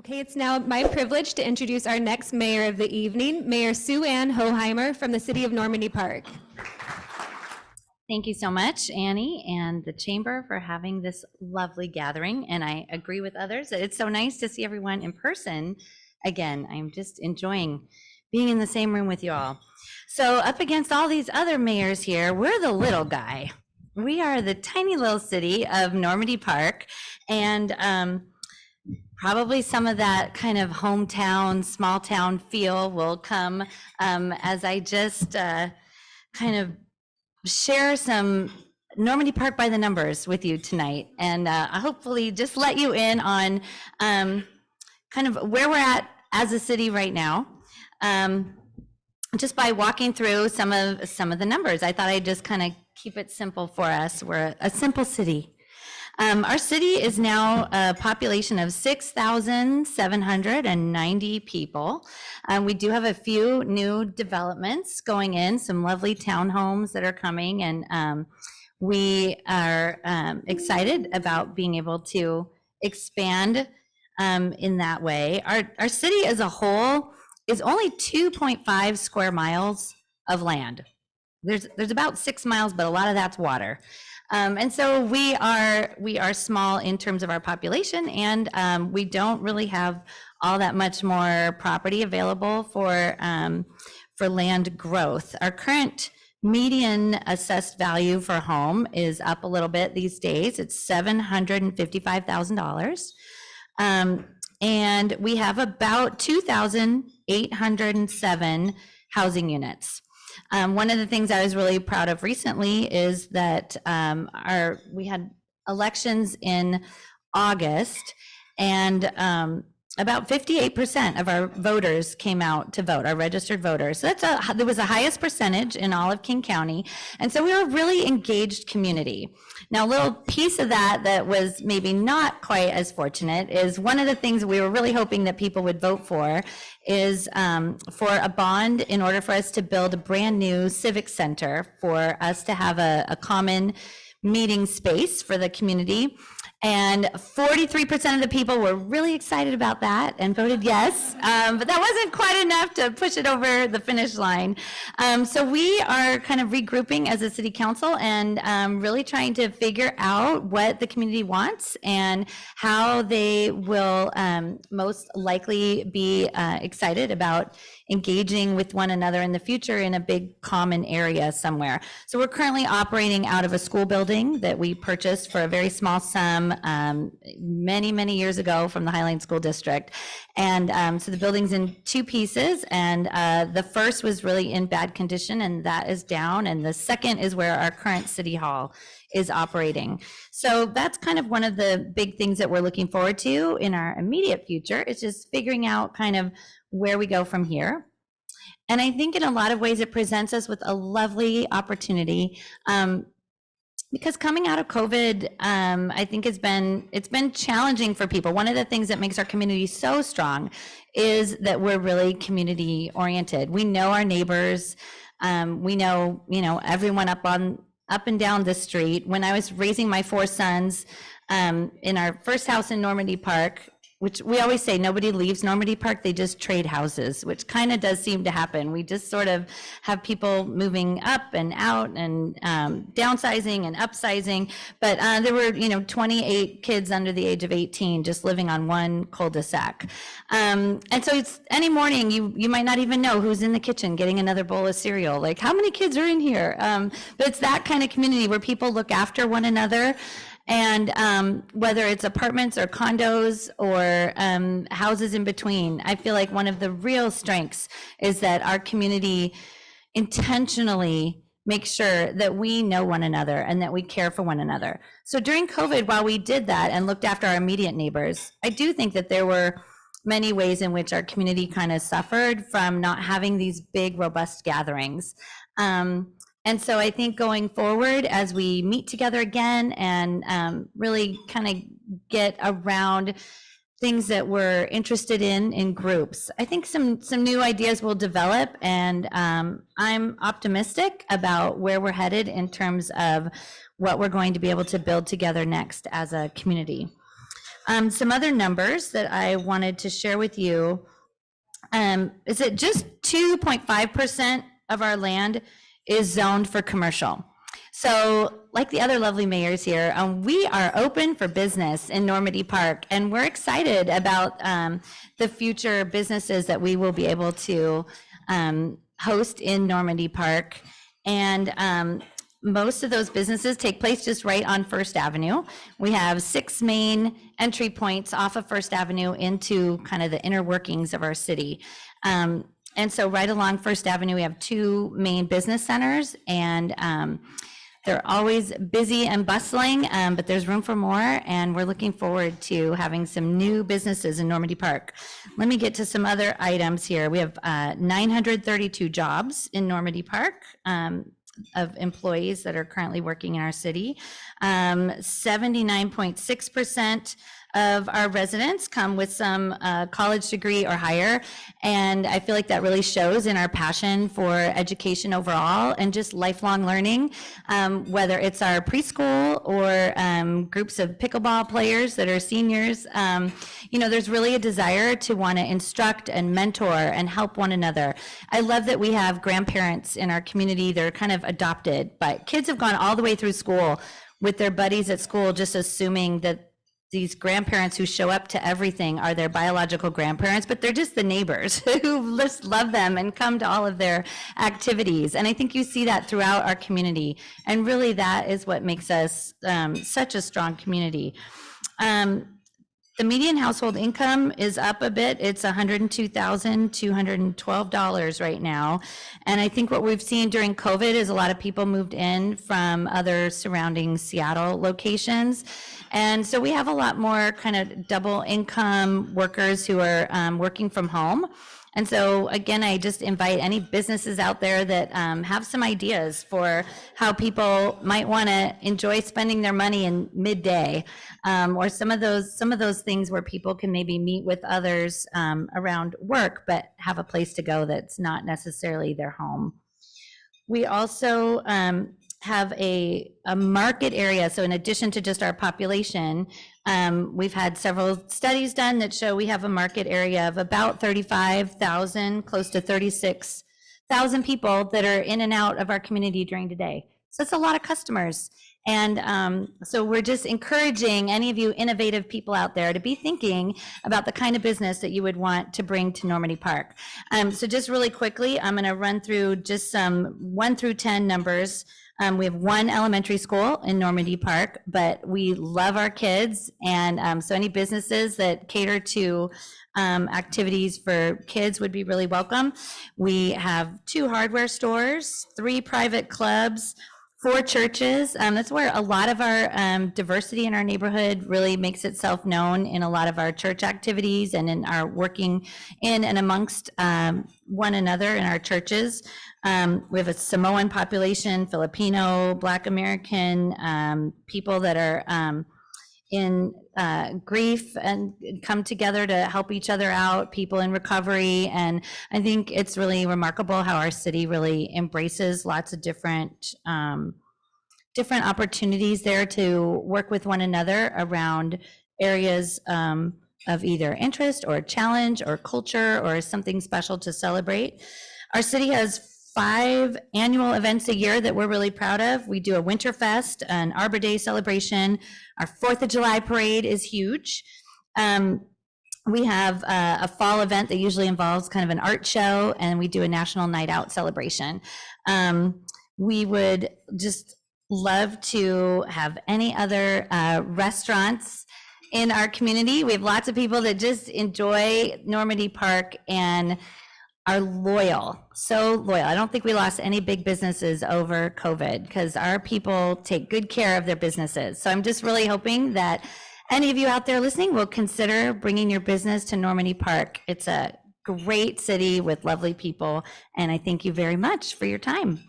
Okay, it's now my privilege to introduce our next mayor of the evening, Mayor Sue Ann Hohimer from the city of Normandy Park. Thank you so much, Annie and the Chamber, for having this lovely gathering. And I agree with others. It's so nice to see everyone in person again. I'm just enjoying being in the same room with you all. So up against all these other mayors here, we're the little guy. We are the tiny little city of Normandy Park. And probably some of that kind of hometown, small town feel will come as I just kind of share some Normandy Park by the numbers with you tonight, and hopefully just let you in on kind of where we're at as a city right now. Just by walking through some of the numbers, I thought I'd just kind of keep it simple for us. We're a simple city. Our city is now a population of 6,790 people. We do have a few new developments going in, some lovely townhomes that are coming, and we are excited about being able to expand in that way. Our city as a whole is only 2.5 square miles of land. There's about 6 miles, but a lot of that's water. And so we are small in terms of our population, and we don't really have all that much more property available for land growth. Our current median assessed value for a home is up a little bit these days. It's $755,000. And we have about 2,807 housing units. One of the things I was really proud of recently is that we had elections in August, and about 58% of our voters came out to vote, our registered voters. So that was the highest percentage in all of King County. And so we were a really engaged community. Now, a little piece of that was maybe not quite as fortunate is one of the things we were really hoping that people would vote for is for a bond in order for us to build a brand new civic center for us to have a common meeting space for the community. And 43% of the people were really excited about that and voted yes, but that wasn't quite enough to push it over the finish line. So we are kind of regrouping as a city council and really trying to figure out what the community wants and how they will most likely be excited about engaging with one another in the future in a big common area somewhere. So we're currently operating out of a school building that we purchased for a very small sum many years ago from the Highline School District. And so the building's in two pieces, and the first was really in bad condition, and that is down, and the second is where our current city hall is operating. So that's kind of one of the big things that we're looking forward to in our immediate future, is just figuring out kind of where we go from here. And I think in a lot of ways it presents us with a lovely opportunity, because coming out of COVID, I think it's been challenging for people. One of the things that makes our community so strong is that we're really community oriented. We know our neighbors. We know everyone up and down the street. When I was raising my 4 sons in our first house in Normandy Park, which we always say nobody leaves Normandy Park, they just trade houses, which kind of does seem to happen. We just sort of have people moving up and out and downsizing and upsizing. But there were 28 kids under the age of 18 just living on one cul-de-sac. And so it's any morning you might not even know who's in the kitchen getting another bowl of cereal. Like, how many kids are in here? But it's that kind of community where people look after one another. And whether it's apartments or condos or houses in between, I feel like one of the real strengths is that our community intentionally makes sure that we know one another and that we care for one another. So during COVID, while we did that and looked after our immediate neighbors, I do think that there were many ways in which our community kind of suffered from not having these big, robust gatherings. And so I think going forward, as we meet together again and really kind of get around things that we're interested in groups, I think some new ideas will develop, and I'm optimistic about where we're headed in terms of what we're going to be able to build together next as a community. Some other numbers that I wanted to share with you is that just 2.5% of our land is zoned for commercial. So like the other lovely mayors here, we are open for business in Normandy Park, and we're excited about the future businesses that we will be able to host in Normandy Park. And most of those businesses take place just right on First Avenue. We have 6 main entry points off of First Avenue into kind of the inner workings of our city. And so right along First Avenue, we have 2 main business centers, and they're always busy and bustling, but there's room for more, and we're looking forward to having some new businesses in Normandy Park. Let me get to some other items here. We have 932 jobs in Normandy Park of employees that are currently working in our city. 79.6% of our residents come with some college degree or higher. And I feel like that really shows in our passion for education overall and just lifelong learning, whether it's our preschool or groups of pickleball players that are seniors. You know, there's really a desire to want to instruct and mentor and help one another. I love that we have grandparents in our community. They're kind of adopted, but kids have gone all the way through school with their buddies at school, just assuming that these grandparents who show up to everything are their biological grandparents, but they're just the neighbors who just love them and come to all of their activities. And I think you see that throughout our community. And really that is what makes us such a strong community. The median household income is up a bit. It's $102,212 right now. And I think what we've seen during COVID is a lot of people moved in from other surrounding Seattle locations. And so we have a lot more kind of double income workers who are working from home. And so again, I just invite any businesses out there that have some ideas for how people might want to enjoy spending their money in midday, or some of those things where people can maybe meet with others around work, but have a place to go that's not necessarily their home. We also have a market area. So in addition to just our population, we've had several studies done that show we have a market area of about 35,000, close to 36,000 people that are in and out of our community during the day. So it's a lot of customers. And so we're just encouraging any of you innovative people out there to be thinking about the kind of business that you would want to bring to Normandy Park. So just really quickly, I'm going to run through just some 1 through 10 numbers. We have 1 elementary school in Normandy Park, but we love our kids. And so any businesses that cater to activities for kids would be really welcome. We have 2 hardware stores, 3 private clubs, 4 churches. That's where a lot of our diversity in our neighborhood really makes itself known in a lot of our church activities and in our working in and amongst one another in our churches. We have a Samoan population, Filipino, Black American, people that are in grief and come together to help each other out, people in recovery. And I think it's really remarkable how our city really embraces lots of different opportunities there to work with one another around areas of either interest or challenge or culture or something special to celebrate. Our city has 5 annual events a year that we're really proud of. We do a Winter Fest, an Arbor Day celebration. Our 4th of July parade is huge. We have a fall event that usually involves kind of an art show, and we do a National Night Out celebration. We would just love to have any other restaurants in our community. We have lots of people that just enjoy Normandy Park and are loyal, so loyal. I don't think we lost any big businesses over COVID because our people take good care of their businesses. So I'm just really hoping that any of you out there listening will consider bringing your business to Normandy Park. It's a great city with lovely people, and I thank you very much for your time.